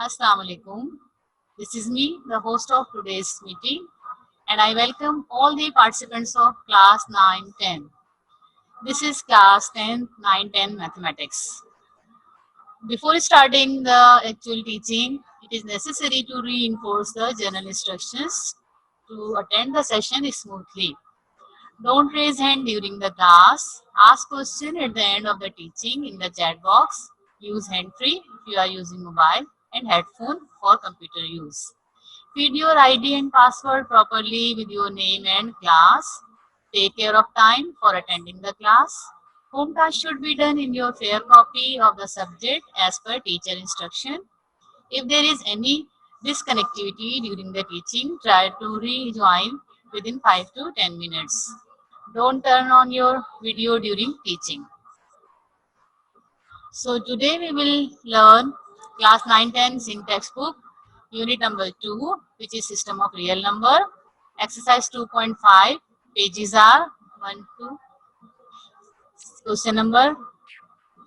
Assalamu alaikum. This is me, the host of today's meeting, and I welcome all the participants of class 9-10. This is class 10, 9-10 mathematics. Before starting the actual teaching, it is necessary to reinforce the general instructions to attend the session smoothly. Don't raise hand during the class. Ask question at the end of the teaching in the chat box. Use hand free if you are using mobile and headphone for computer use. Feed your ID and password properly with your name and class. Take care of time for attending the class. Home task should be done in your fair copy of the subject as per teacher instruction. If there is any disconnectivity during the teaching, try to rejoin within 5 to 10 minutes. Don't turn on your video during teaching. So today we will learn class 9-10 syntax book, unit number 2, which is system of real number. Exercise 2.5, pages are 1 to question number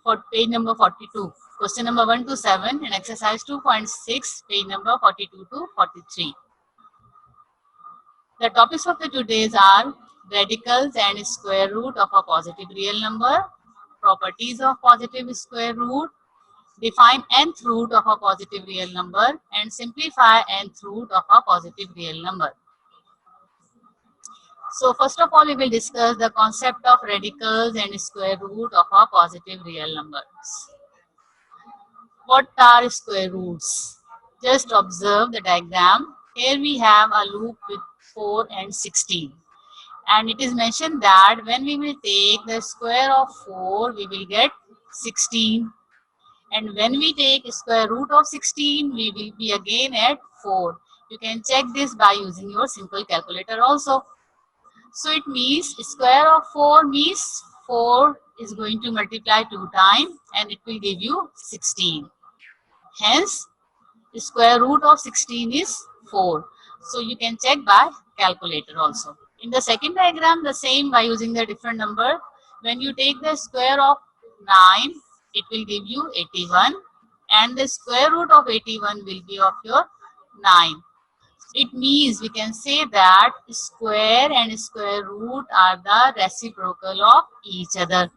for page number 42. Question number 1 to 7 and exercise 2.6, page number 42 to 43. The topics of the today's are radicals and square root of a positive real number, properties of positive square root, define nth root of a positive real number, and simplify nth root of a positive real number. So first of all, we will discuss the concept of radicals and square root of a positive real numbers. What are square roots? Just observe the diagram. Here we have a loop with 4 and 16. And it is mentioned that when we will take the square of 4, we will get 16. And when we take square root of 16, we will be again at 4. You can check this by using your simple calculator also. So it means square of 4 means 4 is going to multiply 2 times and it will give you 16. Hence, square root of 16 is 4. So you can check by calculator also. In the second diagram, the same by using the different number. When you take the square of 9, it will give you 81. And the square root of 81 will be of your 9. It means we can say that square and square root are the reciprocal of each other.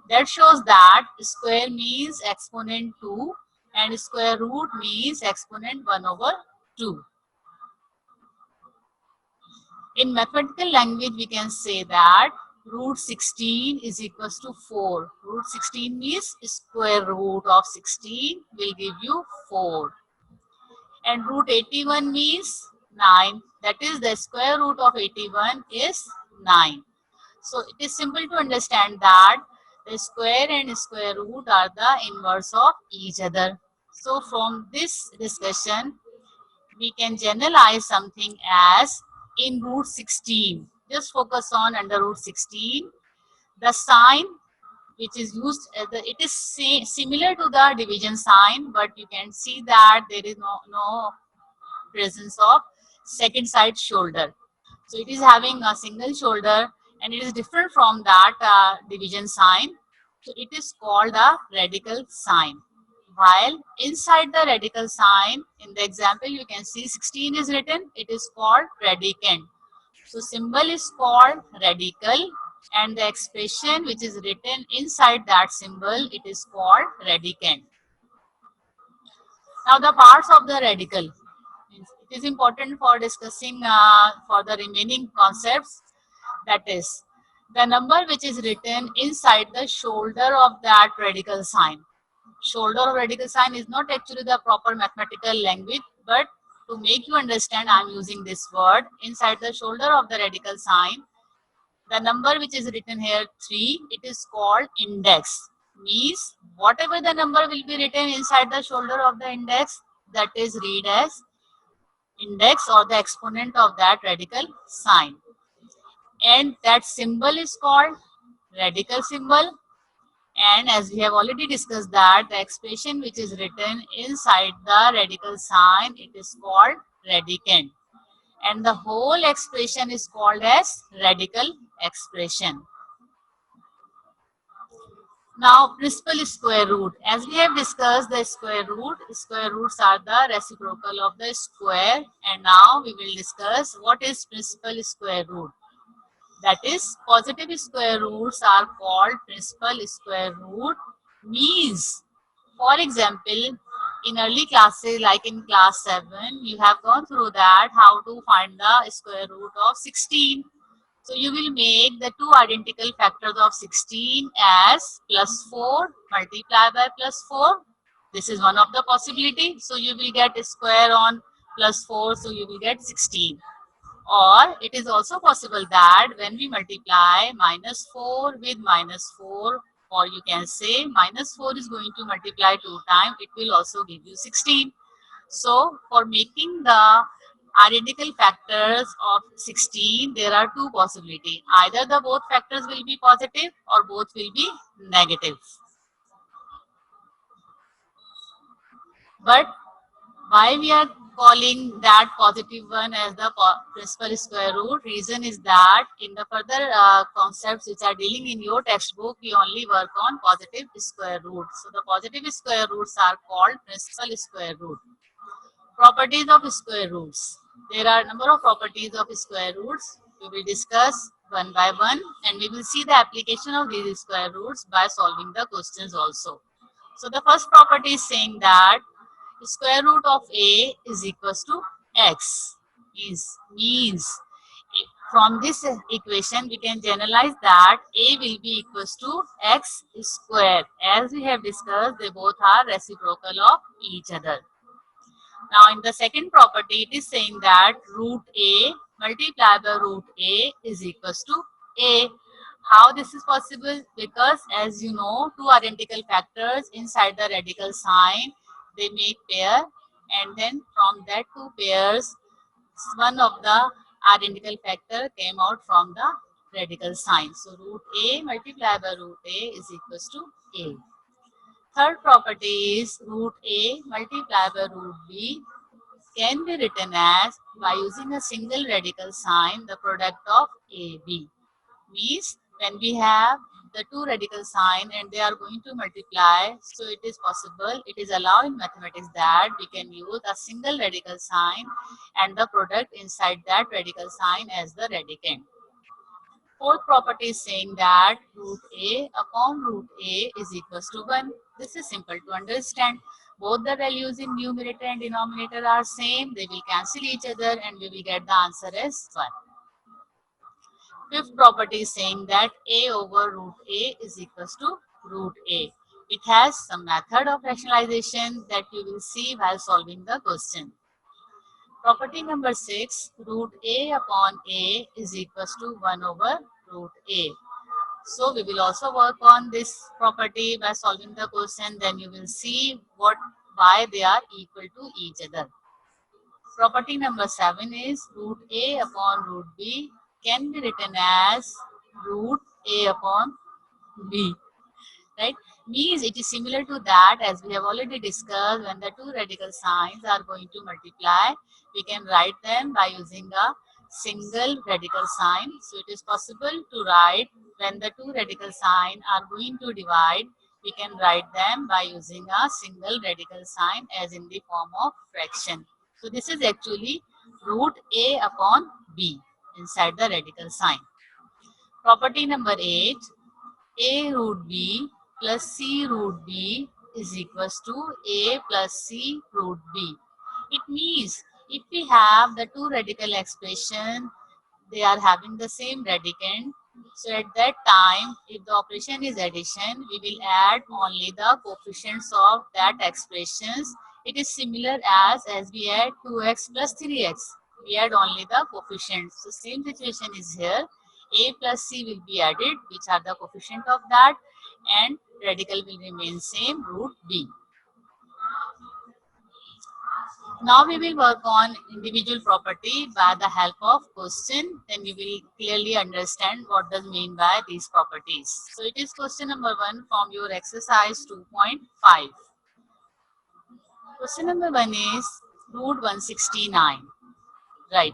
That shows that square means exponent 2 and square root means exponent 1 over 2. In mathematical language, we can say that root 16 is equals to 4. Root 16 means square root of 16 will give you 4. And root 81 means 9. That is the square root of 81 is 9. So it is simple to understand that the square and square root are the inverse of each other. So from this discussion, we can generalize something as in root 16. Just focus on under root 16. The sign which is used, it is similar to the division sign, but you can see that there is no presence of second side shoulder. So it is having a single shoulder and it is different from that division sign. So it is called a radical sign. While inside the radical sign, in the example you can see 16 is written, it is called radicand. So symbol is called radical and the expression which is written inside that symbol, it is called radicand. Now the parts of the radical. It is important for discussing for the remaining concepts, that is the number which is written inside the shoulder of that radical sign. Shoulder of radical sign is not actually the proper mathematical language, but to make you understand, I am using this word. Inside the shoulder of the radical sign, the number which is written here 3, it is called index. Means whatever the number will be written inside the shoulder of the index, that is read as index or the exponent of that radical sign. And that symbol is called radical symbol. And as we have already discussed that the expression which is written inside the radical sign, it is called radicand. And the whole expression is called as radical expression. Now, principal square root. As we have discussed the square roots are the reciprocal of the square. And now we will discuss what is principal square root. That is, positive square roots are called principal square root. Means, for example, in early classes, like in class 7, you have gone through that how to find the square root of 16. So you will make the two identical factors of 16 as plus 4 multiplied by plus 4. This is one of the possibility. So you will get a square on plus 4, so you will get 16. Or it is also possible that when we multiply minus 4 with minus 4, or you can say minus 4 is going to multiply 2 times, it will also give you 16. So for making the identical factors of 16, there are two possibilities. Either the both factors will be positive or both will be negative. But why we are calling that positive one as the principal square root? Reason is that in the further concepts which are dealing in your textbook, we only work on positive square root. So the positive square roots are called principal square root. Properties of square roots. There are a number of properties of square roots. We will discuss one by one, and we will see the application of these square roots by solving the questions also. So the first property is saying that square root of a is equals to x. Means from this equation we can generalize that a will be equals to x square. As we have discussed, they both are reciprocal of each other. Now in the second property, it is saying that root a multiplied by root a is equals to a. How this is possible? Because as you know, two identical factors inside the radical sign, they make pair, and then from that two pairs, one of the identical factor came out from the radical sign. So root a multiplied by root a is equals to a. Third property is root a multiplied by root b can be written as, by using a single radical sign, the product of AB. Means when we have the two radical sign and they are going to multiply, so it is possible, it is allowed in mathematics that we can use a single radical sign and the product inside that radical sign as the radicand. Fourth property is saying that root a upon root a is equals to 1. This is simple to understand. Both the values in numerator and denominator are same. They will cancel each other and we will get the answer as 1. Fifth property is saying that a over root a is equals to root a. It has some method of rationalization that you will see while solving the question. Property number 6, root a upon a is equals to 1 over root a. So we will also work on this property by solving the question. Then you will see why they are equal to each other. Property number 7 is root a upon root b can be written as root a upon b. Right? Means it is similar to that as we have already discussed. When the two radical signs are going to multiply, we can write them by using a single radical sign. So it is possible to write when the two radical signs are going to divide, we can write them by using a single radical sign as in the form of fraction. So this is actually root a upon b inside the radical sign. Property number 8, a root b plus c root b is equals to a plus c root b. It means if we have the two radical expression, they are having the same radicand. So at that time, if the operation is addition, we will add only the coefficients of that expressions. It is similar as we add 2x plus 3x. We add only the coefficients. So same situation is here. A plus c will be added, which are the coefficient of that, and radical will remain same, root b. Now we will work on individual property by the help of question. Then we will clearly understand what does mean by these properties. So it is question number 1 from your exercise 2.5. Question number 1 is root 169. Right.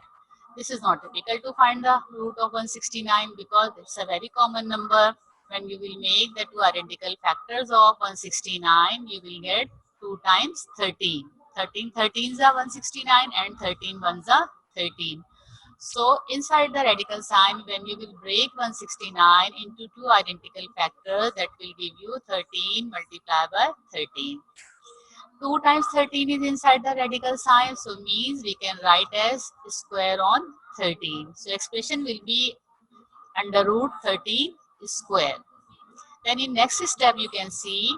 This is not difficult to find the root of 169 because it's a very common number. when you will make the two identical factors of 169, you will get 2 times 13. 13 13s are 169 and 13 ones are 13. So inside the radical sign, when you will break 169 into two identical factors, that will give you 13 multiplied by 13. 2 times 13 is inside the radical sign, so means we can write as square on 13. So expression will be under root 13 square. Then in next step you can see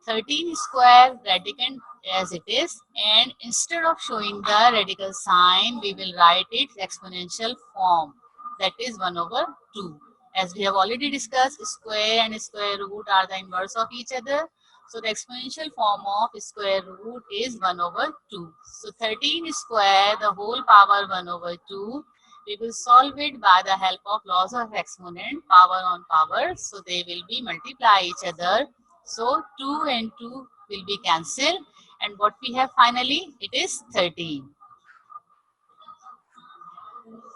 13 square radicand as it is, and instead of showing the radical sign we will write its exponential form, that is 1 over 2. As we have already discussed, square and square root are the inverse of each other. So the exponential form of square root is 1 over 2. So 13 square, the whole power 1 over 2. We will solve it by the help of laws of exponent, power on power. So they will be multiply each other. So 2 and 2 will be cancelled. And what we have finally, it is 13.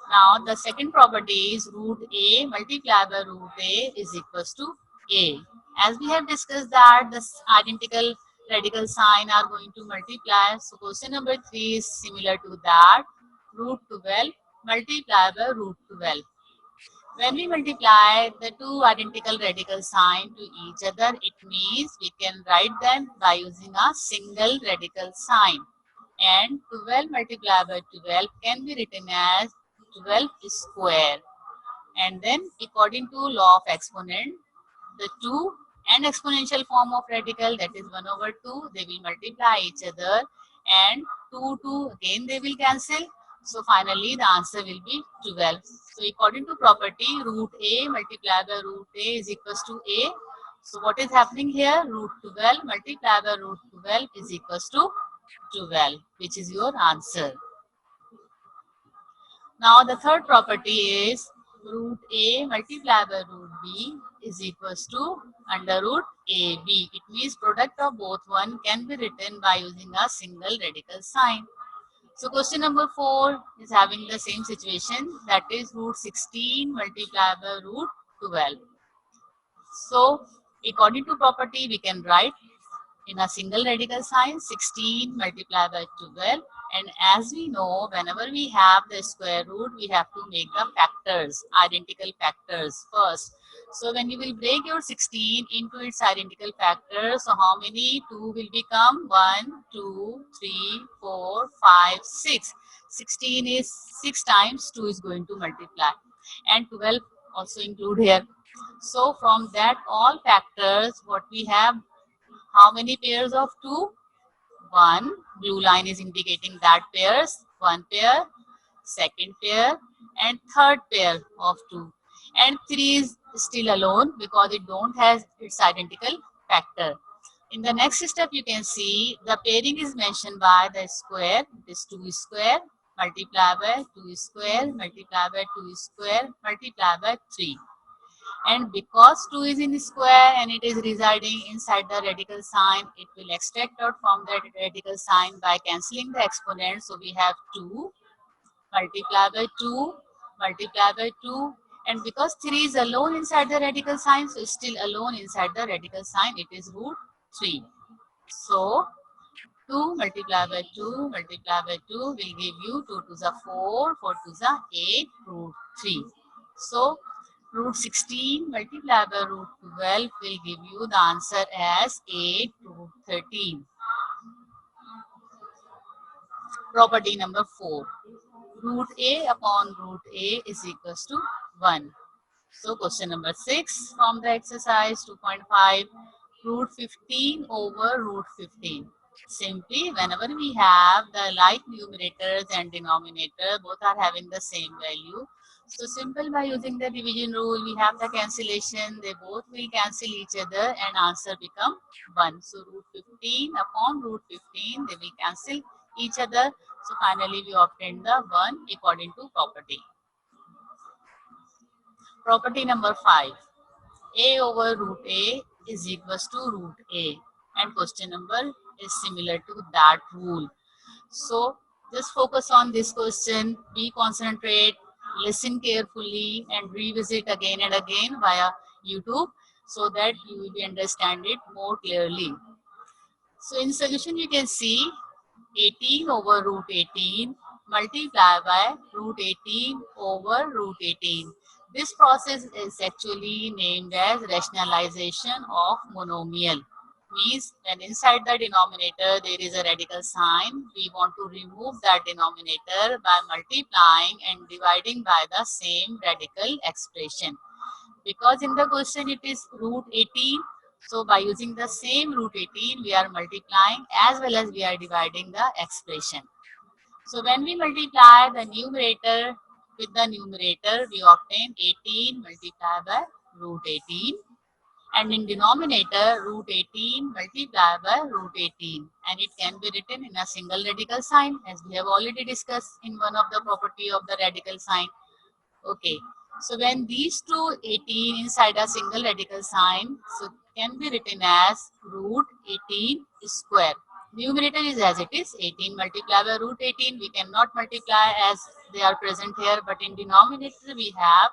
Now the second property is root a multiplied by root a is equals to a. As we have discussed that the identical radical sign are going to multiply. So question number 3 is similar to that. Root 12 multiplied by root 12. When we multiply the two identical radical sign to each other, it means we can write them by using a single radical sign. And 12 multiplied by 12 can be written as 12 square. And then according to law of exponent, the 2 and exponential form of radical, that is 1 over 2, they will multiply each other, and 2 again they will cancel. So finally the answer will be 12. So according to property, root a multiplied by root a is equals to a. So what is happening here? Root 12 multiplied by root 12 is equals to 12, which is your answer. Now the third property is root a multiplied by root b is equals to under root ab. It means product of both one can be written by using a single radical sign. So question number 4 is having the same situation, that is root 16 multiplied by root 12. So according to property we can write in a single radical sign 16 multiplied by 12, and as we know, whenever we have the square root we have to make the factors, identical factors first. So when you will break your 16 into its identical factors, so how many 2 will become? 1 2 3 4 5 6. 16 is 6 times 2 is going to multiply, and 12 also include here. So from that all factors, what we have, how many pairs of 2? 1. Blue line is indicating that pairs. 1 pair, second pair, and third pair of 2. And 3 is still alone because it don't has its identical factor. In the next step, you can see the pairing is mentioned by the square. It is 2 square multiplied by 2 square multiplied by 2 square multiplied by 3. And because 2 is in square and it is residing inside the radical sign, it will extract out from the radical sign by cancelling the exponent. So we have 2 multiplied by 2 multiplied by 2. And because 3 is alone inside the radical sign, so it's still alone inside the radical sign, it is root 3. So 2 multiplied by 2 multiplied by 2 will give you 2 to the 4, 4 to the 8, root 3. So root 16 multiplied by root 12 will give you the answer as 8 root 13. Property number 4. Root a upon root a is equals to 1. So question number 6 from the exercise 2.5, root 15 over root 15. Simply, whenever we have the like numerators and denominator, both are having the same value. So simple, by using the division rule, we have the cancellation. They both will cancel each other and answer become 1. So root 15 upon root 15, they will cancel each other. So finally, we obtain the 1 according to property. Property number 5. A over root A is equals to root A. And question number is similar to that rule. So just focus on this question, be concentrate, listen carefully and revisit again and again via YouTube. so that you will be understand it more clearly. So in solution you can see 18 over root 18 multiplied by root 18 over root 18. This process is actually named as rationalization of monomial. Means when inside the denominator there is a radical sign, we want to remove that denominator by multiplying and dividing by the same radical expression. Because in the question it is root 18, so by using the same root 18 we are multiplying as well as we are dividing the expression. So when we multiply the numerator with the numerator, we obtain 18 multiplied by root 18, and in denominator root 18 multiplied by root 18, and it can be written in a single radical sign as we have already discussed in one of the property of the radical sign. Okay, so when these two 18 inside a single radical sign, so it can be written as root 18 square. Numerator is as it is, 18 multiplied by root 18. We cannot multiply as they are present here, but in denominator we have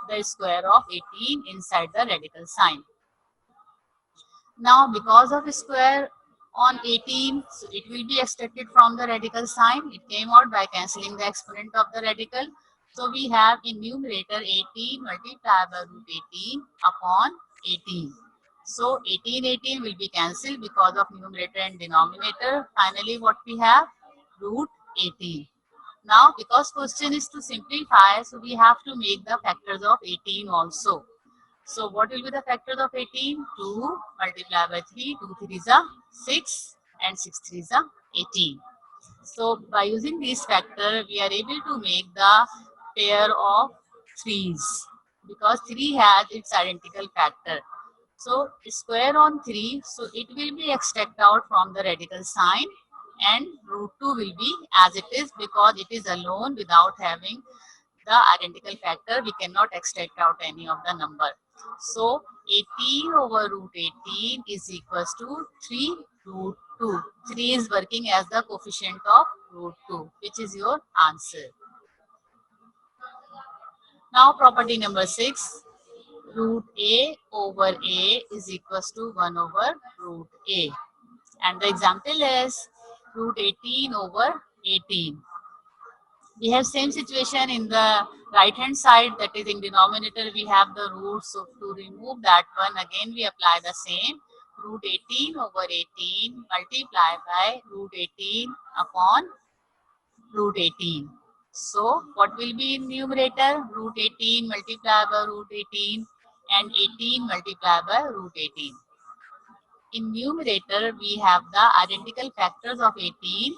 the square of 18 inside the radical sign. Now because of square on 18, so it will be extracted from the radical sign. It came out by cancelling the exponent of the radical. So we have in numerator 18 multiplied by root 18 upon 18. So 18 will be cancelled because of numerator and denominator. Finally what we have? Root 18. Now because question is to simplify, so we have to make the factors of 18 also. So what will be the factors of 18? 2 multiplied by 3, 2 3 is a 6 and 6 3 is a 18. So by using this factor, we are able to make the pair of 3's because 3 has its identical factor. So square on 3, so it will be extracted out from the radical sign, and root 2 will be as it is because it is alone without having the identical factor. We cannot extract out any of the number. So 18 over root 18 is equals to 3 root 2. 3 is working as the coefficient of root 2, which is your answer. Now property number 6. Root a over a is equals to 1 over root a. And the example is root 18 over 18. We have same situation in the right hand side, that is in denominator we have the root. So to remove that one, again we apply the same root 18 over 18 multiplied by root 18 upon root 18. So what will be in numerator? Root 18 multiplied by root 18 and 18 multiplied by root 18. In numerator, we have the identical factors of 18.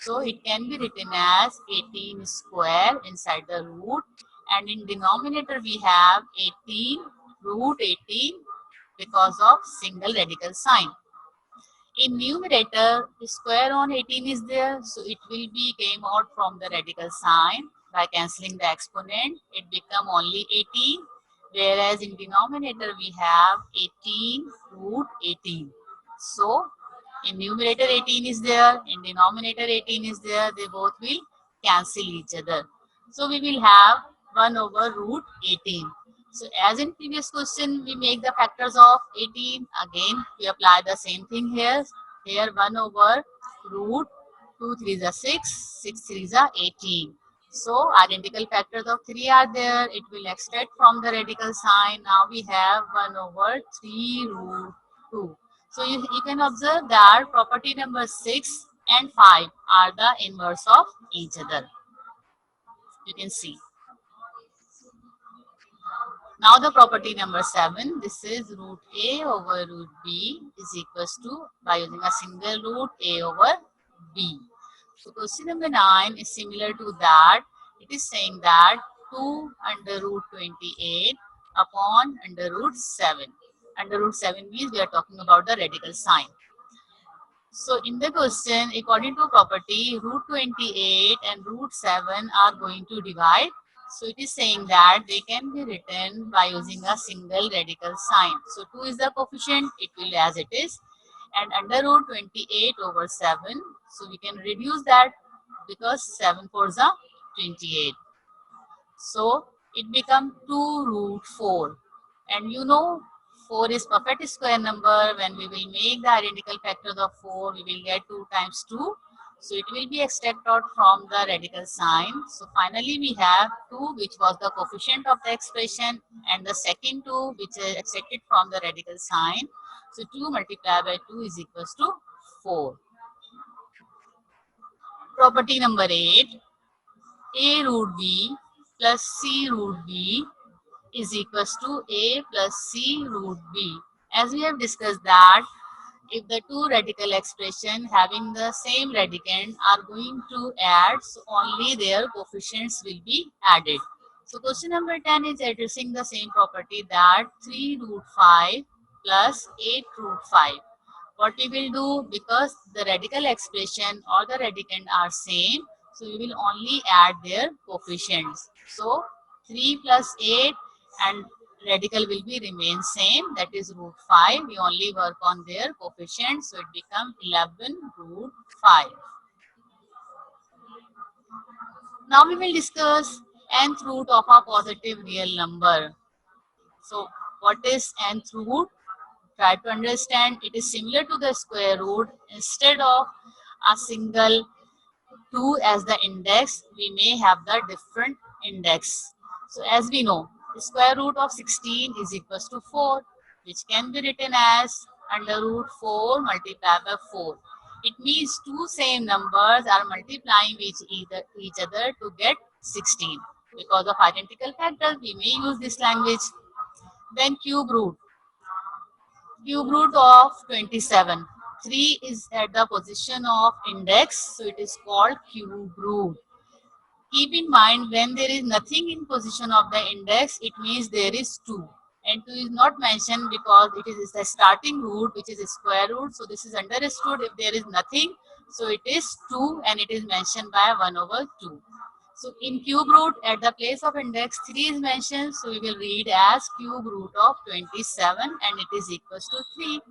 So it can be written as 18 square inside the root. And in denominator, we have 18 root 18 because of single radical sign. In numerator, square on 18 is there. So it will be came out from the radical sign. By cancelling the exponent, it become only 18. Whereas in denominator, we have 18 root 18. So in numerator 18 is there, in denominator 18 is there, they both will cancel each other. So we will have 1 over root 18. So as in previous question, we make the factors of 18. Again, we apply the same thing here. Here 1 over root 2 3 is a 6, 6 3 is a 18. So identical factors of 3 are there. It will extract from the radical sign. Now we have 1 over 3 root 2. So you can observe that property number 6 and 5 are the inverse of each other. You can see. Now the property number 7, this is root a over root b is equals to, by using a single root, a over b. So question number 9 is similar to that. It is saying that 2 under root 28 upon under root 7. Under root 7 means we are talking about the radical sign. So in the question, according to property, root 28 and root 7 are going to divide. So it is saying that they can be written by using a single radical sign. So 2 is the coefficient, it will as it is. And under root 28 over 7, so we can reduce that because 7 4s are 28. So it becomes 2 root 4. And you know 4 is perfect square number. When we will make the identical factors of 4, we will get 2 times 2. So it will be extracted out from the radical sign. So finally we have 2, which was the coefficient of the expression, and the second 2 which is extracted from the radical sign. So 2 multiplied by 2 is equals to 4. Property number 8. A root b plus c root b is equals to a plus c root b. As we have discussed that if the two radical expression having the same radicand are going to add, so only their coefficients will be added. So question number 10 is addressing the same property, that 3 root 5 plus 8 root 5. What we will do, because the radical expression or the radicand are same, so we will only add their coefficients. So 3 plus 8 and radical will be remain same, that is root 5. We only work on their coefficients, so it becomes 11 root 5. Now we will discuss nth root of a positive real number. So what is nth root? Try to understand, it is similar to the square root. Instead of a single 2 as the index, we may have the different index. So as we know, the square root of 16 is equals to 4, which can be written as under root 4 multiplied by 4. It means two same numbers are multiplying with each other to get 16. Because of identical factors, we may use this language. Then cube root. Cube root of 27. 3 is at the position of index, so it is called cube root. Keep in mind, when there is nothing in position of the index, it means there is 2. And 2 is not mentioned because it is the starting root, which is a square root. So this is understood if there is nothing. So it is 2 and it is mentioned by 1 over 2. So in cube root, at the place of index 3 is mentioned. So we will read as cube root of 27 and it is equals to 3.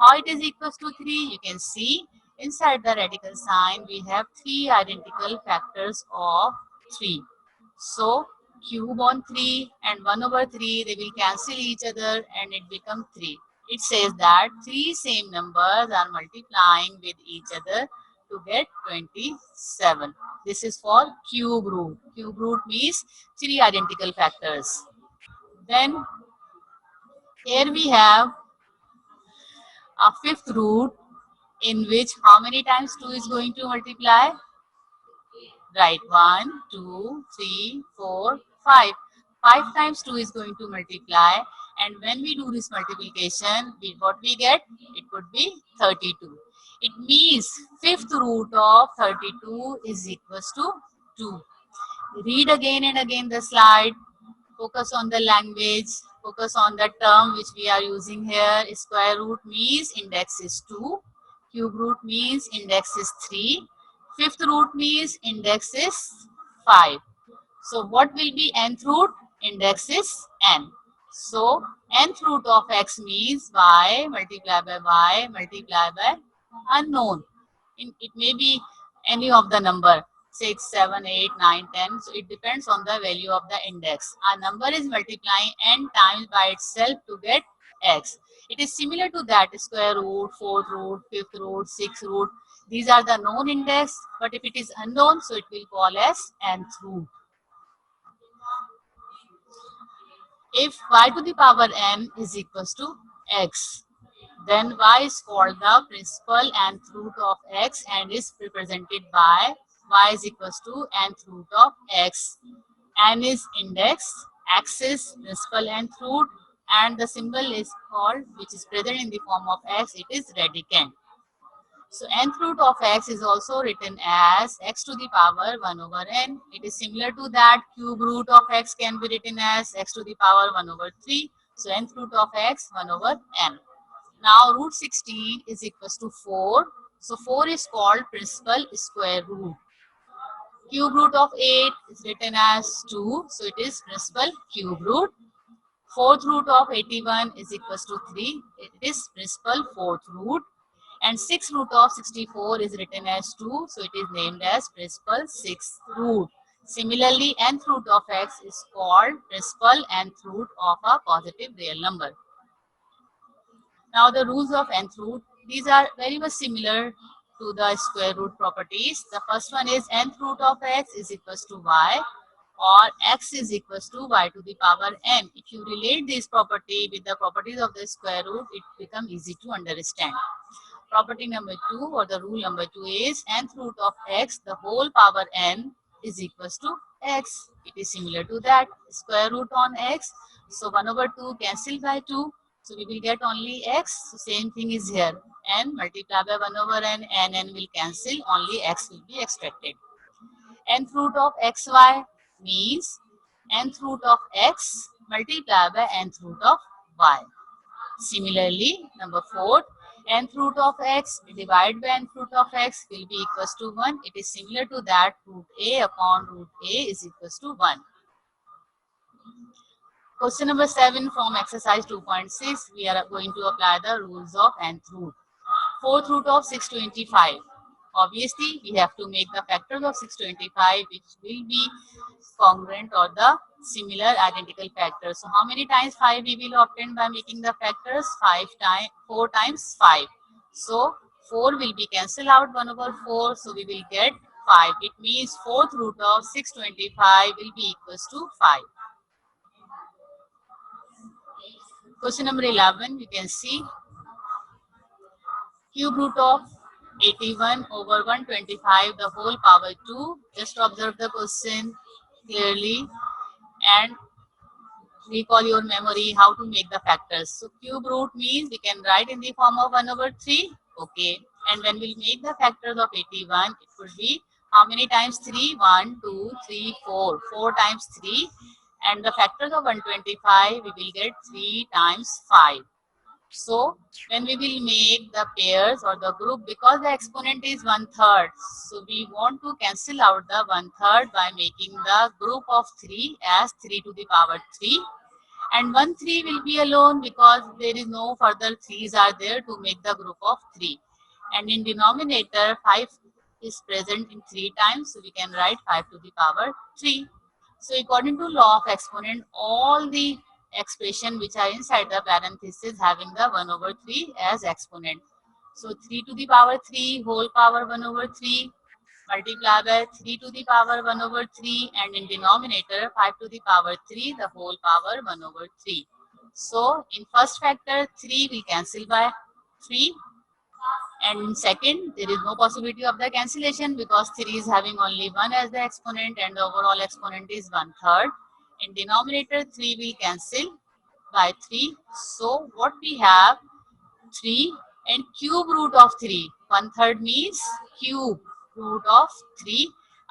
How it is equals to 3? You can see inside the radical sign we have 3 identical factors of 3. So cube on 3 and 1 over 3, they will cancel each other and it becomes 3. It says that 3 same numbers are multiplying with each other to get 27. This is for cube root. Cube root means 3 identical factors. Then here we have a fifth root, in which how many times 2 is going to multiply? Right, 1, 2, 3, 4, 5. 5 times 2 is going to multiply, and when we do this multiplication, what we get? It would be 32. It means fifth root of 32 is equals to 2. Read again and again the slide. Focus on the language. Focus on the term which we are using here. Square root means index is 2. Cube root means index is 3. Fifth root means index is 5. So what will be nth root? Index is n. So nth root of x means y multiplied by y multiplied by unknown. It may be any of the number, 6, 7, 8, 9, 10. So it depends on the value of the index. A number is multiplying n times by itself to get x. It is similar to that square root, fourth root, fifth root, sixth root. These are the known index, but if it is unknown, so it will call as nth root. If y to the power n is equals to x, then y is called the principal nth root of x and is represented by y is equals to nth root of x. N is index, x is principal nth root, and the symbol is called, which is present in the form of x, it is radicand. So nth root of x is also written as x to the power 1 over n. It is similar to that. Cube root of x can be written as x to the power 1 over 3. So nth root of x 1 over n. Now root 16 is equals to 4. So 4 is called principal square root. Cube root of 8 is written as 2. So it is principal cube root. Fourth root of 81 is equals to 3. It is principal fourth root. And sixth root of 64 is written as 2. So it is named as principal sixth root. Similarly, nth root of x is called principal nth root of a positive real number. Now the rules of nth root, these are very much similar to the square root properties. The first one is nth root of x is equals to y, or x is equals to y to the power n. If you relate this property with the properties of the square root, it becomes easy to understand. Property number 2 or the rule number 2 is nth root of x the whole power n is equals to x. It is similar to that square root on x. So 1 over 2 cancel by 2. So we will get only x. So same thing is here. N multiplied by 1 over n and n will cancel. Only x will be extracted. Nth root of xy means nth root of x multiplied by nth root of y. Similarly, number 4, nth root of x divided by nth root of x will be equals to 1. It is similar to that root a upon root a is equals to 1. Question number 7 from exercise 2.6, we are going to apply the rules of nth root. Fourth root of 625. Obviously, we have to make the factors of 625 which will be congruent or the similar identical factors. So how many times 5 we will obtain by making the factors? 4 times 5. So 4 will be cancelled out 1 over 4. So we will get 5. It means fourth root of 625 will be equals to 5. Question number 11, you can see cube root of 81 over 125 the whole power 2. Just observe the question clearly and recall your memory how to make the factors. So cube root means we can write in the form of 1 over 3. Okay. And when we'll make the factors of 81, it would be how many times 3? 1, 2, 3, 4. 4 times 3. And the factors of 125, we will get 3 times 5. So when we will make the pairs or the group, because the exponent is 1/3, so we want to cancel out the 1/3 by making the group of 3 as 3 to the power 3. And 1 3 will be alone because there is no further 3's are there to make the group of 3. And in denominator 5 is present in 3 times, so we can write 5 to the power 3. So according to law of exponent, all the expression which are inside the parenthesis having the 1 over 3 as exponent. So 3 to the power 3 whole power 1 over 3 multiply by 3 to the power 1 over 3 and in denominator 5 to the power 3 the whole power 1 over 3. So in first factor 3 will cancel by 3 and in second there is no possibility of the cancellation because 3 is having only 1 as the exponent and the overall exponent is 1/3. In denominator 3 will cancel by 3. So what we have 3 and cube root of 3. 1/3 means cube root of 3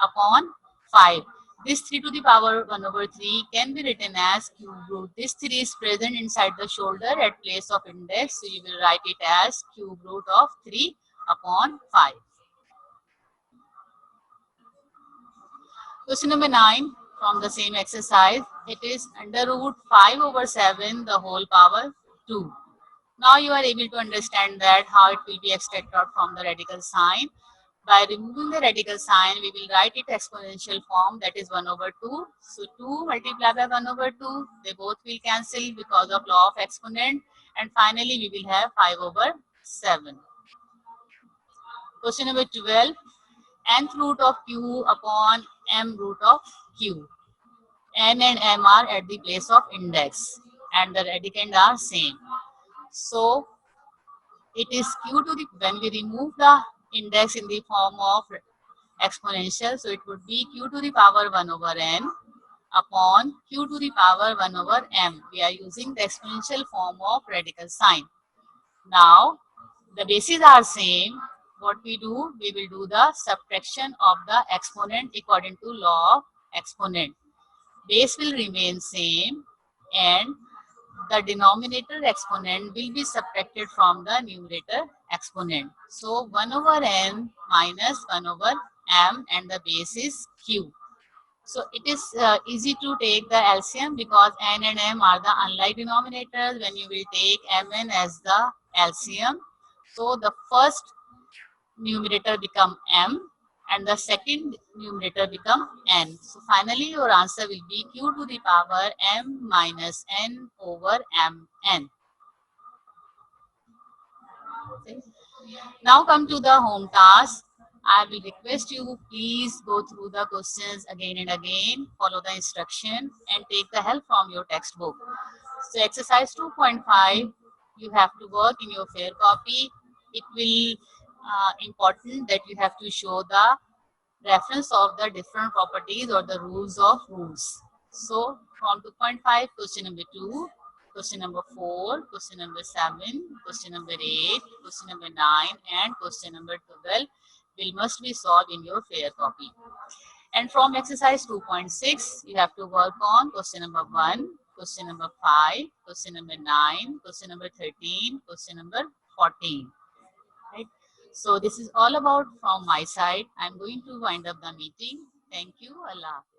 upon 5. This 3 to the power 1 over 3 can be written as cube root. This 3 is present inside the shoulder at place of index. So you will write it as cube root of 3 upon 5. Question number 9 from the same exercise. It is under root 5 over 7 the whole power 2. Now you are able to understand that how it will be extracted out from the radical sign. By removing the radical sign, we will write it exponential form, that is 1 over 2. So 2 multiplied by 1 over 2, they both will cancel because of law of exponent. And finally, we will have 5 over 7. Question number 12. Nth root of q upon m root of q. N and m are at the place of index and the radicand are same. So it is q to the, when we remove the index in the form of exponential, so it would be q to the power 1 over n upon q to the power 1 over m. We are using the exponential form of radical sign. Now the bases are same. What we do, we will do the subtraction of the exponent according to law of exponent. Base will remain same and the denominator exponent will be subtracted from the numerator exponent. So 1 over n minus 1 over m and the base is q. So it is easy to take the LCM because n and m are the unlike denominators. When you will take mn as the LCM, so the first numerator become m and the second numerator become n. So finally your answer will be q to the power m minus n over mn. Now come to the home task. I will request you please go through the questions again and again, follow the instruction and take the help from your textbook. So exercise 2.5, you have to work in your fair copy. It will important that you have to show the reference of the different properties or the rules of rules. So from 2.5, question number 2, question number 4, question number 7, question number 8, question number 9 and question number 12 will must be solved in your fair copy. And from exercise 2.6, you have to work on question number 1, question number 5, question number 9, question number 13, question number 14. Right? So this is all about from my side. I'm going to wind up the meeting. Thank you. Allah Hafiz.